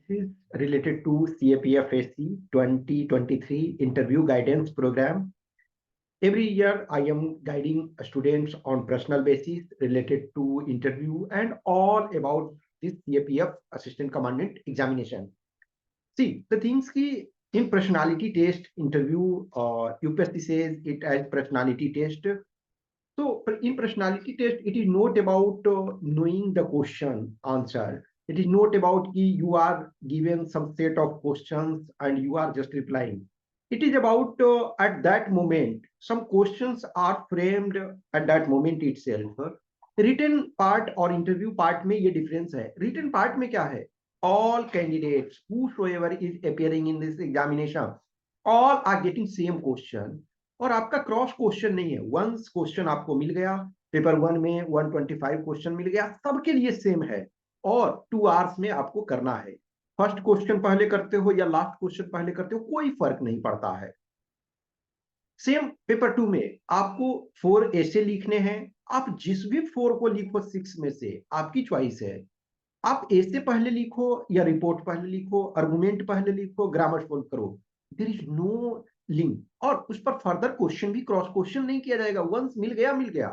This is related to CAPFSC 2023 interview guidance program. Every year, I am guiding students on personal basis related to interview and all about this CAPF Assistant Commandant examination. See, the things ki in personality test interview, UPSC says it as personality test. So in personality test, it is not about knowing the question answer. It is not about ki you are given some set of questions and you are just replying. It is about at that moment, some questions are framed at that moment itself. Written part और interview part में ये difference है. Written part में क्या है? All candidates, whosoever is appearing in this examination, all are getting same question. और आपका cross question नहीं है. वंस क्वेश्चन आपको मिल गया, पेपर 1 में 125 क्वेश्चन मिल गया, सबके लिए सेम है और 2 आवर्स में आपको करना है. फर्स्ट क्वेश्चन पहले करते हो या लास्ट क्वेश्चन पहले करते हो, कोई फर्क नहीं पड़ता है. सेम पेपर 2 में आपको 4 ऐसे लिखने हैं. आप जिस भी 4 को लिखो 6 में से, आपकी चॉइस है. आप ऐसे पहले लिखो या रिपोर्ट पहले लिखो, आर्गुमेंट पहले लिखो, ग्रामर सोल्व करो. There is no link. और उस पर फर्दर क्वेश्चन भी क्रॉस क्वेश्चन नहीं किया जाएगा. वंस मिल गया मिल गया.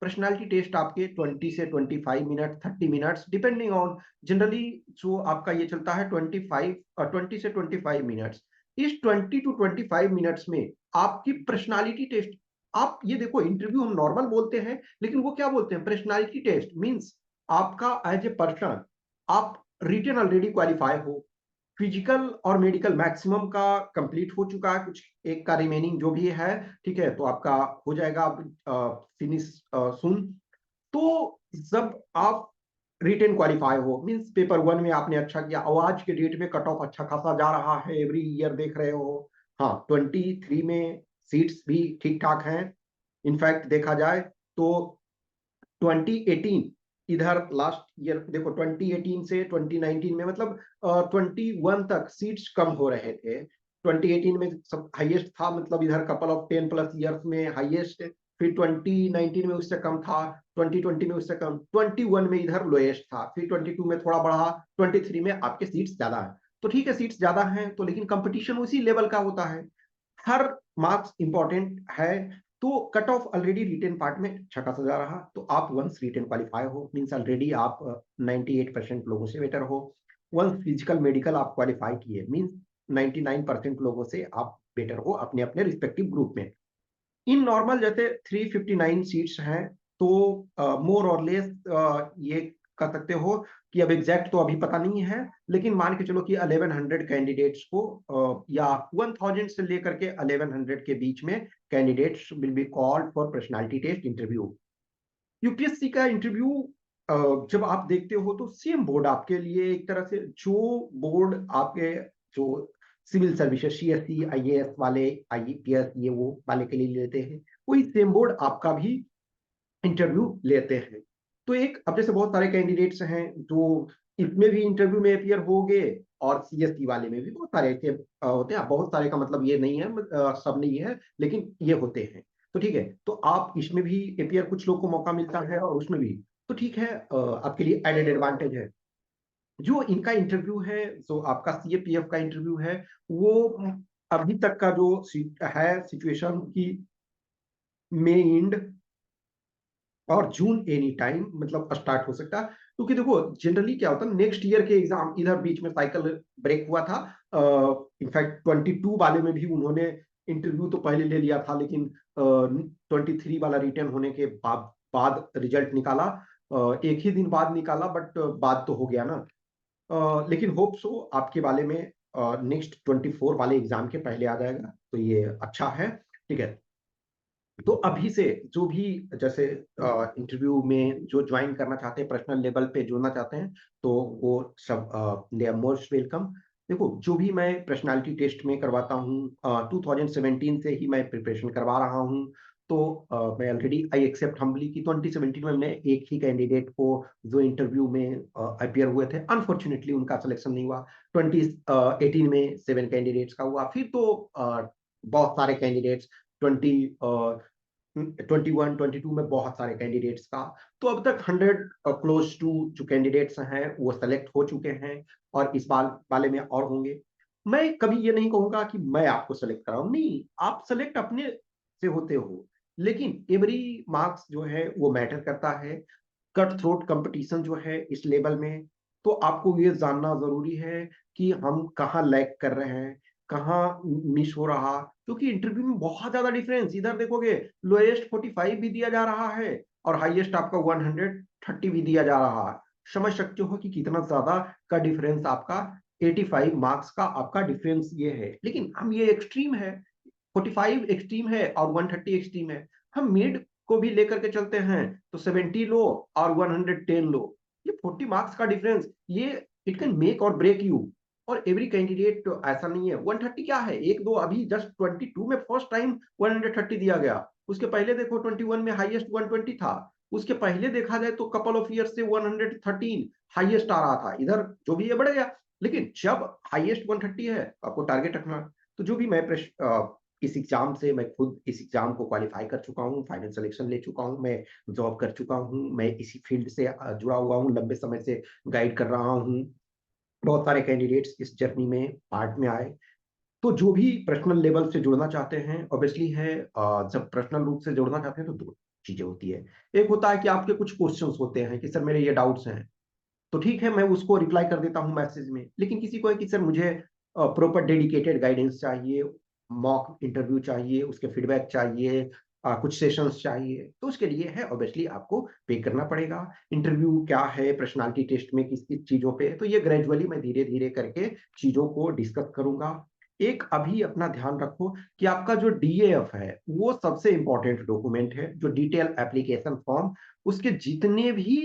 पर्सनालिटी टेस्ट आपके 20 से 25 minute, 30 minutes depending on, generally जो आपका ये चलता है 20 से 25 मिनट्स. इस 20 टू 25 मिनट्स में आपकी पर्सनालिटी टेस्ट, आप ये देखो, इंटरव्यू हम नॉर्मल बोलते हैं, लेकिन वो क्या बोलते हैं, पर्सनालिटी टेस्ट मींस आपका एज ए पर्सन आप रिटन ऑलरेडी क्वालिफाई हो, फिजिकल और मेडिकल मैक्सिमम का कंप्लीट हो चुका है, कुछ एक का रिमेनिंग जो भी है, ठीक है, तो आपका हो जाएगा फिनिश सुन. तो जब आप रिटन क्वालिफाई हो मींस पेपर 1 में आपने अच्छा किया और आज के डेट में कट ऑफ अच्छा खासा जा रहा है, एवरी ईयर देख रहे हो. हाँ, 23 में सीट्स भी ठीक ठाक हैं. इनफैक्ट देखा जाए तो 2018 इधर लास्ट ईयर देखो, 2018 से 2019 में मतलब 21 तक सीट्स कम हो रहे थे. 2018 में सब हाईएस्ट था, मतलब इधर कपल ऑफ 10 प्लस ईयर्स में हाईएस्ट. फिर 2019 में उससे कम था, 2020 में उससे कम, 21 में इधर लोएस्ट था, फिर 22 में थोड़ा बढ़ा, 23 में आपके सीट्स ज्यादा है. तो ठीक है, सीट्स ज्यादा हैं तो, लेकिन कंपटीशन उसी लेवल का होता है. हर मार्क्स इंपॉर्टेंट है. तो cut off already written part में अच्छा खासा जा रहा, तो आप वंस रिटेन क्वालिफाई हो मींस ऑलरेडी आप 98% लोगों से बेटर हो. वंस फिजिकल मेडिकल आप क्वालिफाई किए मींस 99% लोगों से आप बेटर हो अपने अपने रिस्पेक्टिव ग्रुप में. इन नॉर्मल जैसे 359 सीट्स हैं, तो मोर और लेस ये कर सकते हो कि अब एग्जैक्ट तो अभी पता नहीं है, लेकिन मान के चलो कि 1100 कैंडिडेट्स को या 1000 से लेकर के 1100 के बीच में candidates will be called for personality test interview. UPSC का इंटरव्यू जब आप देखते हो तो सेम बोर्ड आपके लिए, एक तरह से जो बोर्ड आपके जो सिविल सर्विसेज सीएससी आईएएस वाले, आईपीएस ये वो वाले के लिए लेते हैं, वही सेम बोर्ड आपका भी इंटरव्यू लेते हैं. तो एक, अब जैसे बहुत सारे कैंडिडेट्स हैं जो इसमें भी इंटरव्यू में अपियर हो गए और सीएससी वाले में भी बहुत सारे ऐसे होते हैं. बहुत सारे का मतलब ये नहीं है, सब नहीं है, लेकिन ये होते हैं. तो ठीक है, तो आप इसमें भी अपियर, कुछ लोग को मौका मिलता है और उसमें भी, तो ठीक है, आपके लिए एडेड एडवांटेज है. जो इनका इंटरव्यू है, जो आपका सीएपीएफ का इंटरव्यू है, वो अभी तक का जो है सिचुएशन की मई एंड और जून एनी टाइम मतलब स्टार्ट हो सकता है. क्योंकि देखो जनरली क्या होता है, नेक्स्ट ईयर के एग्जाम इधर बीच में साइकिल ब्रेक हुआ था. इनफैक्ट 22 वाले में भी उन्होंने इंटरव्यू तो पहले ले लिया था, लेकिन 23 वाला रिटर्न होने के बाद रिजल्ट निकाला. एक ही दिन बाद निकाला, बट बाद तो हो गया ना. लेकिन होप सो आपके वाले में नेक्स्ट 24 वाले एग्जाम के पहले आ जाएगा, तो ये अच्छा है. ठीक है, तो अभी से जो भी जैसे इंटरव्यू में जो ज्वाइन करना चाहते हैं, पर्सनल लेवल पे जुड़ना चाहते हैं, तो वो सब दे आर मोस्ट वेलकम. देखो, जो भी मैं पर्सनालिटी टेस्ट में करवाता हूँ, 2017 से ही मैं प्रिपरेशन करवा रहा हूँ. तो मैं ऑलरेडी आई एक्सेप्ट हम्बली की 2017 में मैंने एक ही कैंडिडेट को जो इंटरव्यू में अपियर हुए थे, अनफॉर्चुनेटली उनका सिलेक्शन नहीं हुआ. 2018 में 7 कैंडिडेट्स का हुआ. फिर तो बहुत सारे कैंडिडेट्स 20 21-22 में बहुत सारे कैंडिडेट्स का। तो अब तक 100 क्लोज टू जो कैंडिडेट्स हैं वो सेलेक्ट हो चुके हैं, और इस बार वाले में और होंगे। मैं कभी ये नहीं कहूंगा कि मैं आपको सेलेक्ट कराऊं, नहीं, आप सेलेक्ट अपने से होते हो, लेकिन एवरी मार्क्स जो है वो मैटर करता है। कट थ्रोट कंपटीशन जो है इस लेवल में, तो आपको ये जानना जरूरी है कि हम कहाँ लैग कर रहे हैं, कहाँ मिस हो रहा, क्योंकि इंटरव्यू में बहुत ज्यादा डिफरेंस, इधर देखोगे लोएस्ट 45 भी दिया जा रहा है और हाईएस्ट आपका 130 भी दिया जा रहा है। समझ सकते हो कि कितना ज्यादा का डिफरेंस आपका 85 मार्क्स का आपका डिफरेंस ये है। लेकिन हम ये एक्सट्रीम है, 45 एक्सट्रीम है और 130 एक्सट्रीम है। हम मिड को भी लेकर के चलते हैं तो 70 लो और 110 लो, ये 40 मार्क्स का डिफरेंस, ये इट कैन मेक और ब्रेक यू। और एवरी कैंडिडेट तो ऐसा नहीं है। 130 क्या है, एक दो अभी जस्ट 22 में फर्स्ट टाइम 130 दिया गया, उसके पहले देखो 21 में हाईएस्ट 120 था, उसके पहले देखा जाए तो कपल ऑफ ईयर से 113 हाईएस्ट आ रहा था, इधर जो भी ये बढ़ गया। लेकिन जब हाईएस्ट 130 है आपको टारगेट रखना। तो जो भी मैं इस एग्जाम से, मैं खुद इस एग्जाम को क्वालिफाई कर चुका हूँ, फाइनल सिलेक्शन ले चुका हूँ, मैं जॉब कर चुका हूँ, मैं इसी फील्ड से जुड़ा हुआ हूँ, लंबे समय से गाइड कर रहा हूँ। बहुत सारे कैंडिडेट्स इस जर्नी में पार्ट में आए। तो जो भी पर्सनल लेवल से जुड़ना चाहते हैं, ऑब्वियसली है, जब पर्सनल रूप से जुड़ना चाहते हैं तो दो चीजें होती है। एक होता है कि आपके कुछ क्वेश्चंस होते हैं कि सर मेरे ये डाउट्स हैं, तो ठीक है मैं उसको रिप्लाई कर देता हूँ मैसेज में। लेकिन किसी को है कि सर मुझे प्रॉपर डेडिकेटेड गाइडेंस चाहिए, मॉक इंटरव्यू चाहिए, उसके फीडबैक चाहिए, कुछ सेशंस चाहिए, तो उसके लिए है ऑब्वियसली आपको पे करना पड़ेगा। इंटरव्यू क्या है, पर्सनालिटी टेस्ट में किस किस चीजों पे, तो ये ग्रेजुअली मैं धीरे धीरे करके चीजों को डिस्कस करूंगा। एक अभी अपना ध्यान रखो कि आपका जो डीएएफ है वो सबसे इंपॉर्टेंट डॉक्यूमेंट है, जो डिटेल एप्लीकेशन फॉर्म, उसके जितने भी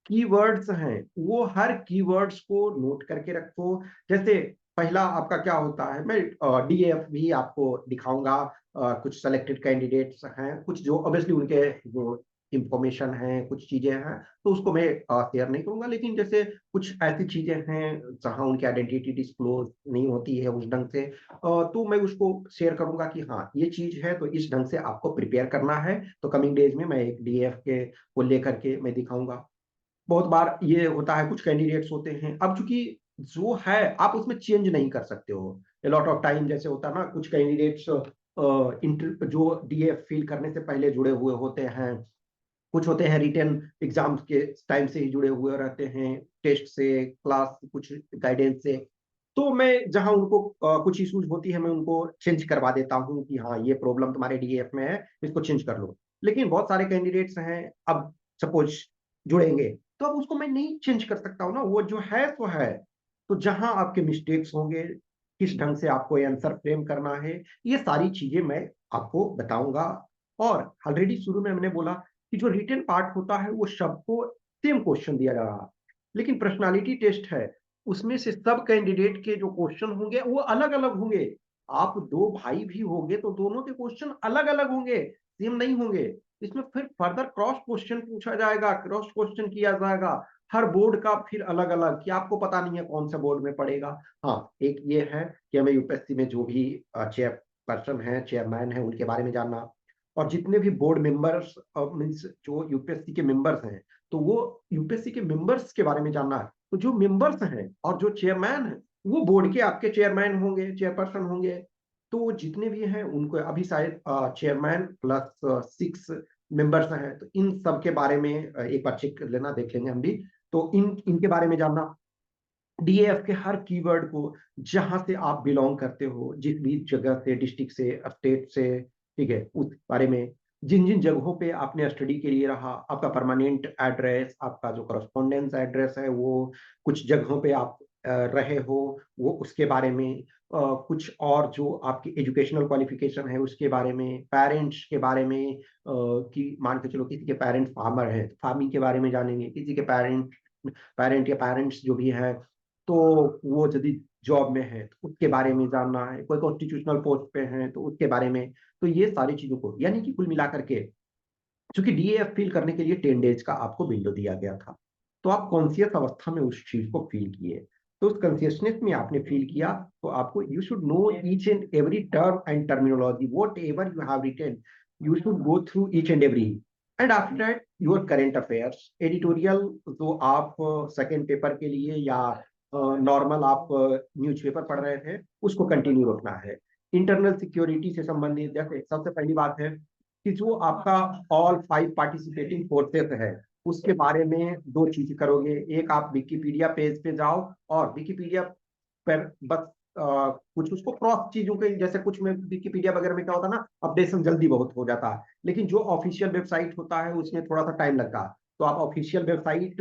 कीवर्ड्स हैं वो हर कीवर्ड्स को नोट करके रखो। जैसे पहला आपका क्या होता है, मैं डीएफ भी आपको दिखाऊंगा। कुछ सेलेक्टेड कैंडिडेट्स हैं, कुछ जो ऑब्वियसली उनके जो इंफॉर्मेशन है, कुछ चीजें हैं, तो उसको मैं शेयर नहीं करूंगा। लेकिन जैसे कुछ ऐसी चीजें हैं जहां उनकी आइडेंटिटी डिस्क्लोज नहीं होती है उस ढंग से, तो मैं उसको शेयर करूंगा कि हाँ ये चीज है, तो इस ढंग से आपको प्रिपेयर करना है। तो कमिंग डेज में मैं एक डीएफ के को लेकर के मैं दिखाऊंगा। बहुत बार ये होता है, कुछ कैंडिडेट्स होते हैं, अब चूंकि जो है आप उसमें चेंज नहीं कर सकते हो। ए लॉट ऑफ टाइम जैसे होता है ना, कुछ कैंडिडेट्स इंटर जो डीएफ फिल करने से पहले जुड़े हुए होते हैं, कुछ होते हैं रिटन एग्जाम्स के टाइम से ही जुड़े हुए रहते हैं, टेस्ट से, क्लास, कुछ गाइडेंस से। तो मैं जहां उनको कुछ इश्यूज होती है मैं उनको चेंज करवा देता हूँ कि हाँ ये प्रॉब्लम तुम्हारे डीएफ में है, इसको चेंज कर लो। लेकिन बहुत सारे कैंडिडेट्स हैं, अब सपोज जुड़ेंगे, तो अब उसको मैं नहीं चेंज कर सकता हूँ ना, वो जो है तो है। तो जहां आपके मिस्टेक्स होंगे, किस ढंग से आपको आंसर फ्रेम करना है, ये सारी चीजें मैं आपको बताऊंगा। और ऑलरेडी शुरू में मैंने बोला कि जो रिटन पार्ट होता है वो सबको सेम क्वेश्चन दिया जा रहा है, लेकिन पर्सनालिटी टेस्ट है, उसमें से सब कैंडिडेट के जो क्वेश्चन होंगे वो अलग अलग होंगे। आप दो भाई भी होंगे तो दोनों के क्वेश्चन अलग अलग होंगे, सेम नहीं होंगे। इसमें फिर फर्दर क्रॉस क्वेश्चन पूछा जाएगा, क्रॉस क्वेश्चन किया जाएगा, हर बोर्ड का फिर अलग अलग, कि आपको पता नहीं है कौन सा बोर्ड में पड़ेगा। हाँ एक ये है कि हमें यूपीएससी में जो भी चेयर पर्सन है, चेयरमैन है, उनके बारे में जानना, और जितने भी बोर्ड मेंबर्स मीन्स जो यूपीएससी के मेंबर्स हैं, तो वो यूपीएससी के मेंबर्स के बारे में जानना है। तो जो मेंबर्स हैं और जो चेयरमैन है वो बोर्ड के आपके चेयरमैन होंगे, चेयरपर्सन होंगे। तो जितने भी हैं उनको अभी शायद चेयरमैन प्लस 6 मेंबर्स हैं, तो इन सब के बारे में एक बार चेक कर लेना, देख लेंगे हम भी। तो इनके बारे में जानना, डीएफ के हर कीवर्ड को, जहां से आप बिलोंग करते हो, जिस भी जगह से, डिस्ट्रिक्ट से, स्टेट से, ठीक है, उस बारे में, जिन जिन जगहों पे आपने स्टडी के लिए रहा, आपका परमानेंट एड्रेस, आपका जो करस्पॉन्डेंस एड्रेस है, वो कुछ जगहों पे आप रहे हो, वो उसके बारे में, कुछ और जो आपकी एजुकेशनल क्वालिफिकेशन है उसके बारे में, पेरेंट्स के बारे में, कि मान के चलो किसी के पेरेंट्स फार्मर हैं तो फार्मिंग के बारे में जानेंगे, किसी के पेरेंट या पेरेंट्स जो भी है तो वो यदि जॉब में है तो उसके बारे में जानना है, कोई कॉन्स्टिट्यूशनल पोस्ट पे है तो उसके बारे में। तो ये सारी चीजों को, यानी कि कुल मिलाकर के, क्योंकि डीएफ फील करने के लिए 10 डेज का आपको विंडो दिया गया था, तो आप कॉन्शियस अवस्था में उस चीज को फील किए। तो उस कॉन्शियसनेस में आपने फील किया, तो आपको you should know each and every term and terminology whatever you have written. you should go through each and every, and after that your current affairs editorial, जो आप सेकेंड पेपर के लिए या normal आप newspaper पढ़ रहे थे उसको कंटिन्यू रखना है। इंटरनल सिक्योरिटी से संबंधित जैसे सबसे पहली बात है कि जो आपका ऑल 5 पार्टिसिपेटिंग फोर्सेस है उसके बारे में 2 चीज करोगे। एक, आप विकिपीडिया पेज पे जाओ और विकिपीडिया पर बस कुछ उसको क्रॉस चीजों के, जैसे कुछ में विकिपीडिया वगैरह में क्या होता है ना, अपडेशन जल्दी बहुत हो जाता है, लेकिन जो ऑफिशियल वेबसाइट होता है उसमें थोड़ा सा टाइम लगता है। तो आप ऑफिशियल वेबसाइट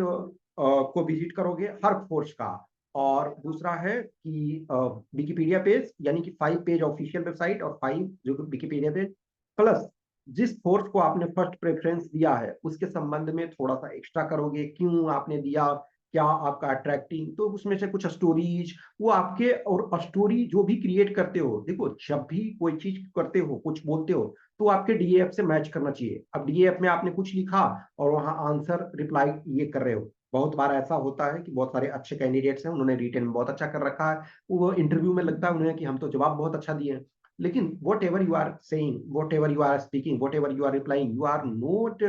को विजिट करोगे हर फोर्स का। और दूसरा है कि विकिपीडिया पेज यानी कि 5 पेज ऑफिशियल वेबसाइट और 5 जो विकिपीडिया पेज, प्लस जिस फोर्स को आपने फर्स्ट प्रेफरेंस दिया है उसके संबंध में थोड़ा सा एक्स्ट्रा करोगे, क्यों आपने दिया, क्या आपका अट्रैक्टिंग, तो उसमें से कुछ स्टोरीज वो आपके, और स्टोरी जो भी क्रिएट करते हो, देखो जब भी कोई चीज करते हो कुछ बोलते हो तो आपके डीएएफ से मैच करना चाहिए। अब डीएएफ में आपने कुछ लिखा और वहां आंसर रिप्लाई ये कर रहे हो, बहुत बार ऐसा होता है कि बहुत सारे अच्छे कैंडिडेट्स हैं, उन्होंने रिटन में बहुत अच्छा कर रखा है, वो इंटरव्यू में लगता है उन्हें कि हम तो जवाब बहुत अच्छा दिए हैं, लेकिन whatever you are saying, whatever you are speaking, whatever you are replying, you are not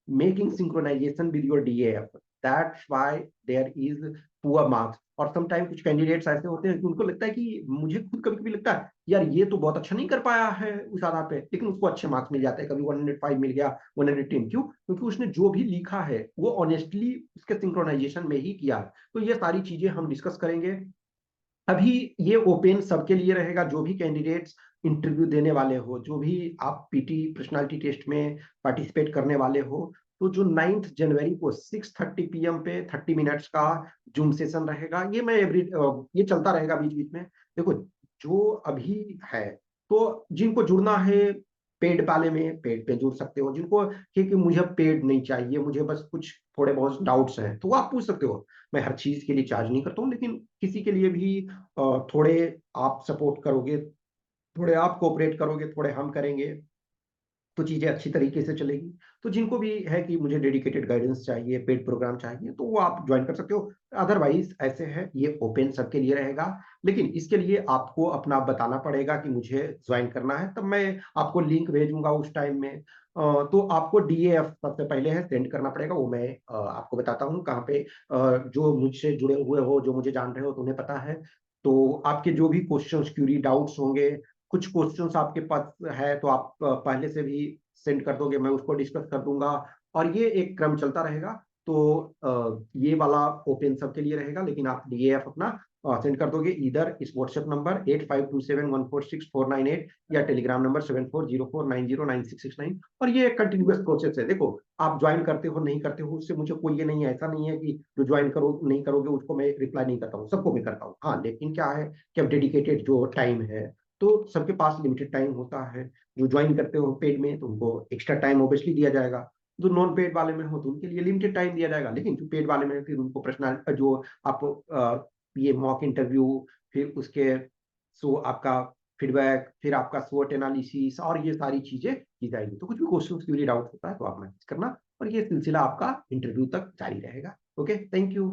making synchronization with your DAF, that's why there is poor marks. और समटाइम कुछ कैंडिडेट्स ऐसे होते हैं कि उनको लगता है कि, मुझे खुद कभी कभी लगता है यार ये तो बहुत अच्छा नहीं कर पाया है उस आधार पे, लेकिन उसको अच्छे मार्क्स मिल जाते हैं, कभी 105 मिल गया, 110, क्यों? क्योंकि उसने जो भी लिखा है वो ऑनेस्टली उसके सिंक्रोनाइजेशन में ही किया। तो ये सारी चीजें हम डिस्कस करेंगे। अभी ये ओपन सबके लिए रहेगा, जो भी कैंडिडेट्स इंटरव्यू देने वाले हो, जो भी आप पीटी पर्सनालिटी टेस्ट में पार्टिसिपेट करने वाले हो, तो जो 9 जनवरी को 6:30 PM पे 30 मिनट्स का जूम सेशन रहेगा। ये मैं ये चलता रहेगा बीच बीच में। देखो जो अभी है, तो जिनको जुड़ना है पेड वाले में पेड पे जुड़ सकते हो, जिनको कि मुझे पेड नहीं चाहिए, मुझे बस कुछ थोड़े बहुत डाउट्स हैं, तो वो आप पूछ सकते हो। मैं हर चीज के लिए चार्ज नहीं करता हूँ, लेकिन किसी के लिए भी थोड़े आप सपोर्ट करोगे, थोड़े आप कोऑपरेट करोगे, थोड़े हम करेंगे, तो चीजें अच्छी तरीके से चलेगी। तो जिनको भी है कि मुझे डेडिकेटेड गाइडेंस चाहिए, पेड प्रोग्राम चाहिए, तो वो आप ज्वाइन कर सकते हो। अदरवाइज ऐसे है, ये ओपन सबके लिए रहेगा, लेकिन इसके लिए आपको अपना बताना पड़ेगा कि मुझे ज्वाइन करना है, तब मैं आपको लिंक भेजूंगा उस टाइम में। तो आपको डीएएफ सबसे पहले है सेंड करना पड़ेगा, वो मैं आपको बताता हूँ कहाँ पे। जो मुझसे जुड़े हुए हो, जो मुझे जान रहे हो, तो उन्हें पता है। तो आपके जो भी क्वेश्चन क्यूरी डाउट्स होंगे, कुछ क्वेश्चंस आपके पास है तो आप पहले से भी सेंड कर दोगे, मैं उसको डिस्कस कर दूंगा, और ये एक क्रम चलता रहेगा। तो ये वाला ओपन सबके लिए रहेगा, लेकिन आप डीएएफ अपना सेंड कर दोगे इधर इस व्हाट्सएप नंबर 8527146498 या टेलीग्राम नंबर 7404909669। और ये एक कंटिन्यूअस प्रोसेस है। देखो आप ज्वाइन करते हो नहीं करते हो उससे मुझे कोई ये नहीं है, ऐसा नहीं है कि जो ज्वाइन करो नहीं करोगे उसको मैं रिप्लाई नहीं करता हूँ, सबको मैं करता हूँ। हाँ, लेकिन क्या है कि अब डेडिकेटेड जो टाइम है, तो सबके पास लिमिटेड टाइम होता है। जो ज्वाइन करते हो पेड में तो उनको एक्स्ट्रा टाइम ऑब्वियसली दिया जाएगा, जो नॉन पेड वाले में हो तो उनके लिए लिमिटेड टाइम दिया जाएगा, लेकिन जो पेड वाले में फिर उनको प्रश्न जो आपको ये मॉक इंटरव्यू, फिर उसके सो आपका फीडबैक, फिर आपका स्वोट एनालिसिस, और ये सारी चीजें की जाएगी। तो कुछ भी क्वेश्चन क्यूरी डाउट होता है तो आप मैसेज करना, और ये सिलसिला आपका इंटरव्यू तक जारी रहेगा। Okay, thank you.